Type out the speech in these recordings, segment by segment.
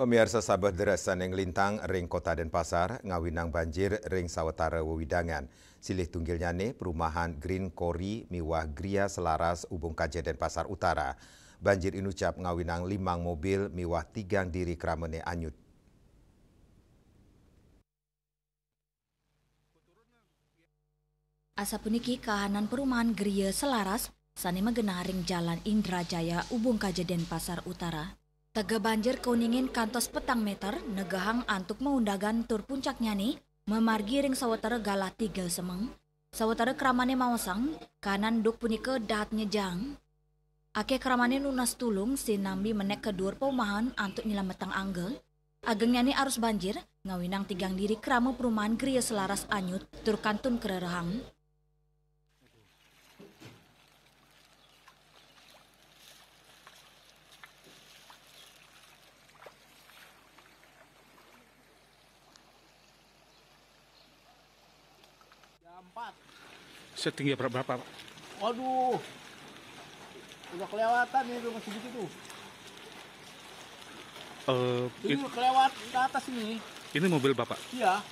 Pemirsa sahabat derasan yang lintang ring Kota Denpasar ngawinang banjir ring sawetara wewidangan. Silih tunggilnya nih perumahan Green Kori miwah Gria Selaras Ubung Kaje Denpasar Utara. Banjir inucap ngawinang 5 mobil miwah 3 diri kramene anyut. Asa puniki kahanan perumahan Gria Selaras sani magena ring jalan Indrajaya Ubung Kaje Denpasar Utara. Tega banjir kuningin kantos petang meter negahang antuk meundagan tur puncaknya nih memargi ring sawetara galah 3 semeng. Sawetara kramane mawasang kanan duk punike dahat nyejang. Ake kramane lunas tulung sinambi menek kedur perumahan antuk nyelametang anggel. Agengnya nih arus banjir ngawinang 3 diri krama perumahan Gria Selaras anyut tur kantun kererahang. Setinggi berapa, Pak? Waduh, udah kelewatan ini rumah segitu tuh. Ini kelewat ke atas ini. Ini mobil Bapak? Iya.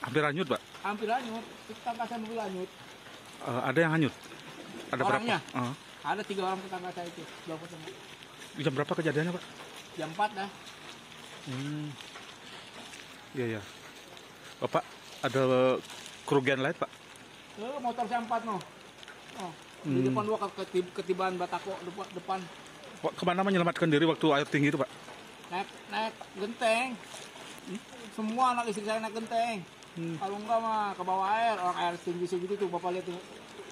Hampir hanyut, Pak? Hampir hanyut. Tetangga saya mobil hanyut. Ada yang hanyut? Ada Orangnya? berapa? Ada 3 orang tetangga saya itu. Jam berapa kejadiannya, Pak? Jam 4 dah. Iya, ya. Bapak, ada kerugian lain, Pak? Motor saya 4 no. Di depan 2 ketibaan batako depan. Pak, kemana menyelamatkan diri waktu air tinggi itu, Pak? Naik genteng. Semua anak istri saya naik genteng. Kalau enggak mah ke bawah air. Orang air tinggi segitu tuh Bapak lihat tuh,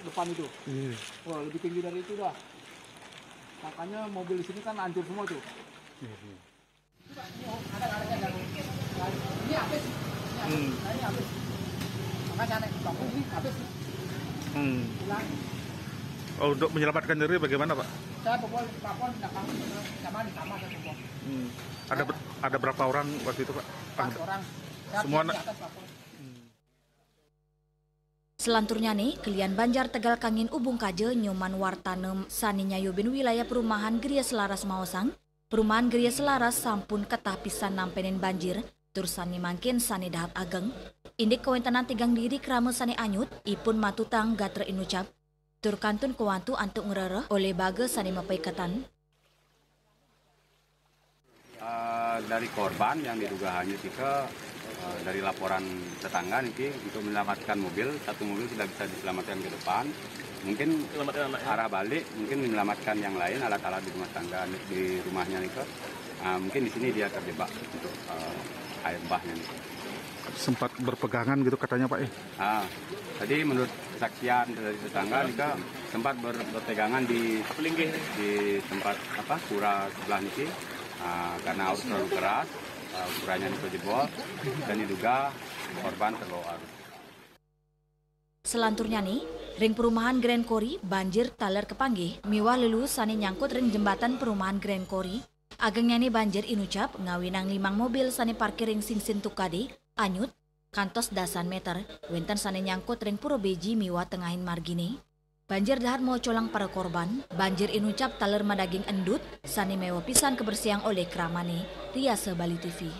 depan itu. Wah, lebih tinggi dari itu dah. Makanya mobil di sini kan hancur semua tuh. Ini habis. Ini habis. Makanya naik ke bawah ini habis. Oh, untuk menyelamatkan diri bagaimana, Pak? Saya pokoknya papon sama di kamar saya pokok. Ada berapa orang waktu itu, Pak? 4 orang. Semua di atas papon. Selanturnya nih, kelian Banjar Tegal Kangin Ubung Kaje Nyoman Wartanem saninya yobin wilayah perumahan Gria Selaras Mawasang. Perumahan Gria Selaras sampun ketah pisan nampenin banjir, tur sani mangkin sani dahat ageng. Indik kawentanan 3 diri krama sani anyut, ipun matutang gatre inucap. Tur kantun kuantu antuk ngerereh oleh baga sani mapaikatan. Dari korban yang diduga hanyut itu dari laporan tetangga nih untuk menyelamatkan mobil, 1 mobil sudah bisa diselamatkan ke depan. Mungkin arah balik, mungkin menyelamatkan yang lain alat-alat di rumah tangga di rumahnya nih. Mungkin di sini dia terjebak untuk air bahnya nih. Sempat berpegangan gitu katanya, Pak. Tadi menurut kesaksian dari tetangga nih sempat berpegangan di tempat pura sebelah nih. Karena arus terlalu keras, ukurannya itu jebol dan diduga korban terbawa arus. Selanturnya nih, ring perumahan Grand Kori banjir taler kepanggih, miwah lelu sani nyangkut ring jembatan perumahan Grand Kori. Agengnya nih banjir inucap ngawinang 5 mobil sani parkir ring singsin tukadi, anyut, kantos dasan meter, wenten sani nyangkut ring puro beji miwah tengahin margini. Banjir dahat mau colang para korban, banjir inucap taler madaging endut, sani mewa pisan kebersihan oleh kramane, Riase Bali TV.